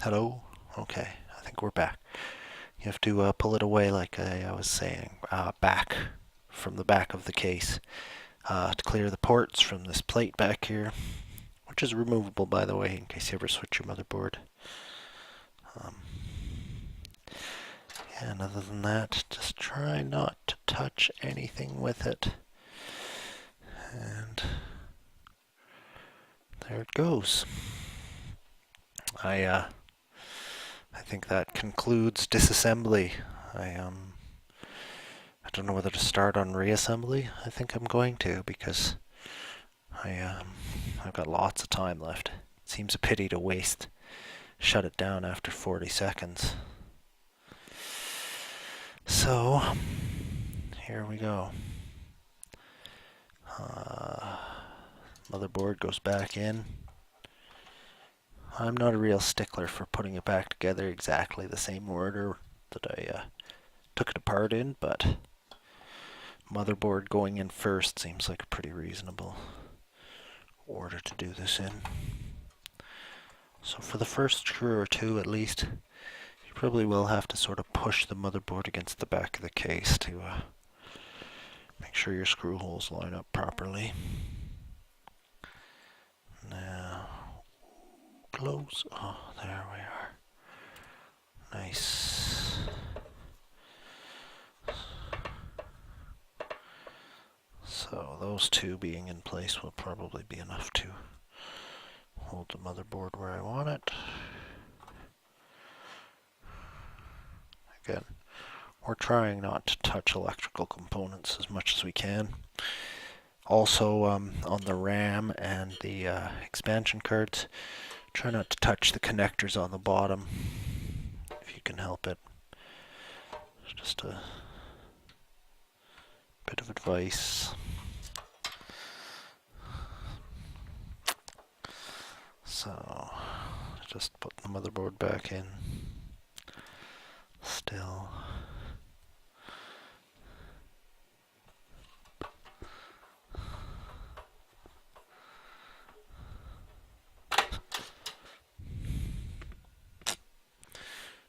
Hello? Okay, I think we're back. You have to pull it away like I was saying, back from the back of the case to clear the ports from this plate back here, which is removable, by the way, in case you ever switch your motherboard. Um, and other than that, just try not to touch anything with it. And there it goes. I think that concludes disassembly. I don't know whether to start on reassembly. I think I'm going to because I've got lots of time left. It seems a pity to shut it down after 40 seconds. So here we go. Motherboard goes back in. I'm not a real stickler for putting it back together exactly the same order that I took it apart in, but motherboard going in first seems like a pretty reasonable order to do this in. So for the first screw or two at least, you probably will have to sort of push the motherboard against the back of the case to make sure your screw holes line up properly. Now, close. Oh, there we are. Nice. So those two being in place will probably be enough to hold the motherboard where I want it. Again, we're trying not to touch electrical components as much as we can. Also, on the RAM and the expansion cards, try not to touch the connectors on the bottom if you can help it. It's just a bit of advice. So, just put the motherboard back in. Still.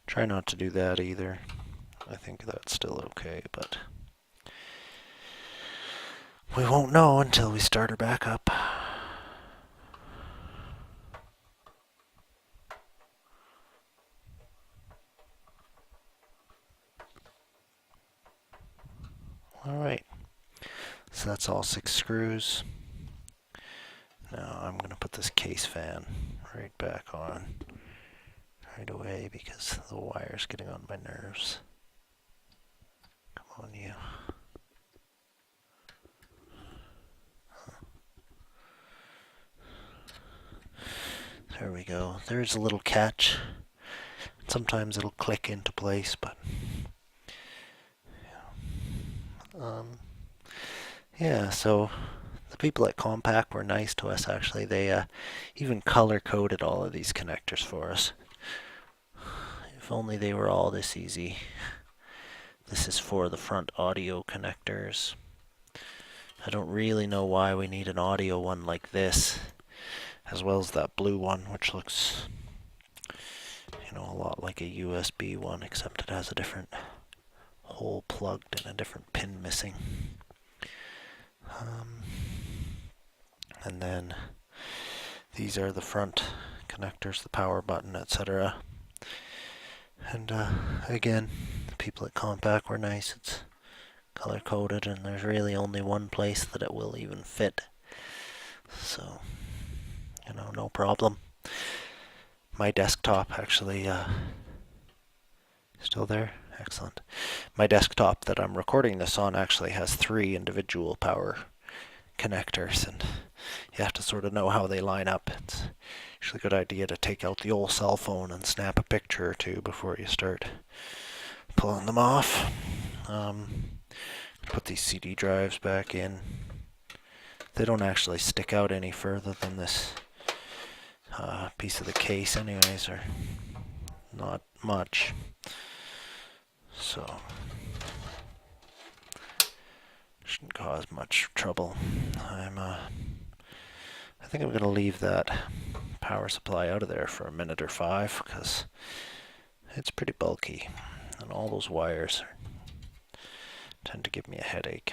Try not to do that either. I think that's still okay, but we won't know until we start her back up. Alright, so that's all 6 screws. Now I'm going to put this case fan right back on right away because the wire's getting on my nerves. Come on, you. There we go. There's a little catch. Sometimes it'll click into place, but yeah, so the people at Compaq were nice to us, actually. They even color-coded all of these connectors for us. If only they were all this easy. This is for the front audio connectors. I don't really know why we need an audio one like this, as well as that blue one, which looks, a lot like a USB one, except it has a different hole plugged and a different pin missing. And then these are the front connectors, the power button, etc. And again, the people at Compaq were nice. It's color coded, and there's really only one place that it will even fit. So, no problem. My desktop actually, still there? Excellent. My desktop that I'm recording this on actually has 3 individual power connectors, and you have to sort of know how they line up. It's usually a good idea to take out the old cell phone and snap a picture or two before you start pulling them off. Put these CD drives back in. They don't actually stick out any further than this piece of the case anyways, or not much. So shouldn't cause much trouble. I think I'm going to leave that power supply out of there for a minute or 5 because it's pretty bulky, and all those wires tend to give me a headache.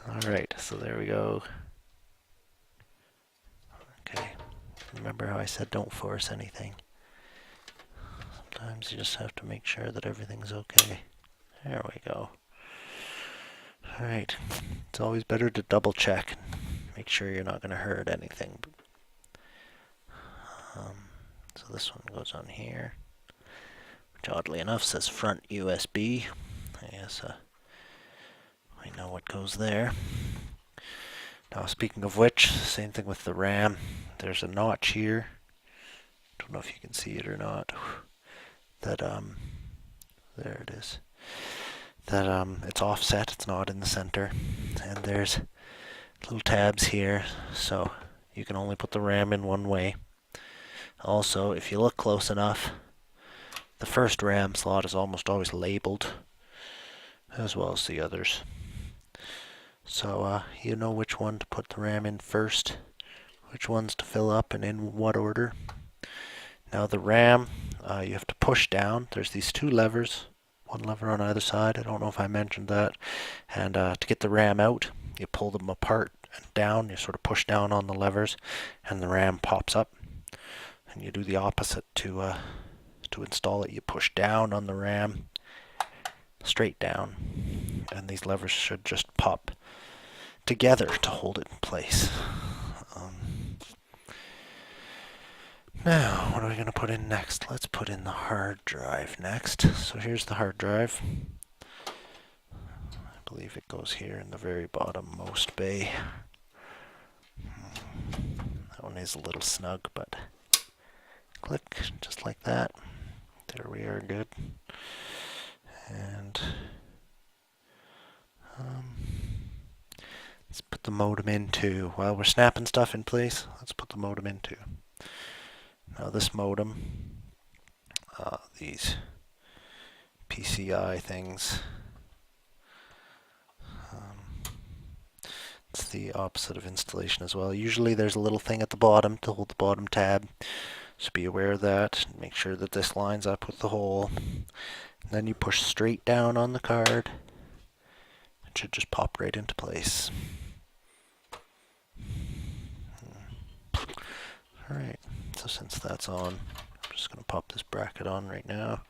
Alright, so there we go. Okay, remember how I said don't force anything? Sometimes you just have to make sure that everything's okay. There we go. Alright, it's always better to double check and make sure you're not going to hurt anything. So this one goes on here, which oddly enough says front USB. I guess I know what goes there. Now speaking of which, same thing with the RAM. There's a notch here. Don't know if you can see it or not. That there it is. That it's offset, it's not in the center. And there's little tabs here, so you can only put the RAM in one way. Also, if you look close enough, the first RAM slot is almost always labeled, as well as the others. So you know which one to put the RAM in first, which ones to fill up, and in what order. Now the RAM, you have to push down. There's these 2 levers, one lever on either side. I don't know if I mentioned that. And to get the RAM out, you pull them apart and down. You sort of push down on the levers, and the RAM pops up. And you do the opposite to install it. You push down on the RAM, straight down, and these levers should just pop together to hold it in place. Now, what are we going to put in next? Let's put in the hard drive next. So here's the hard drive. I believe it goes here in the very bottom-most bay. That one is a little snug, but click, just like that. There we are, good. And let's put the modem in too. While we're snapping stuff in place, let's put the modem in too. Now this modem, these PCI things, it's the opposite of installation as well. Usually there's a little thing at the bottom to hold the bottom tab, so be aware of that. Make sure that this lines up with the hole. And then you push straight down on the card. It should just pop right into place. Alright, so since that's on, I'm just going to pop this bracket on right now.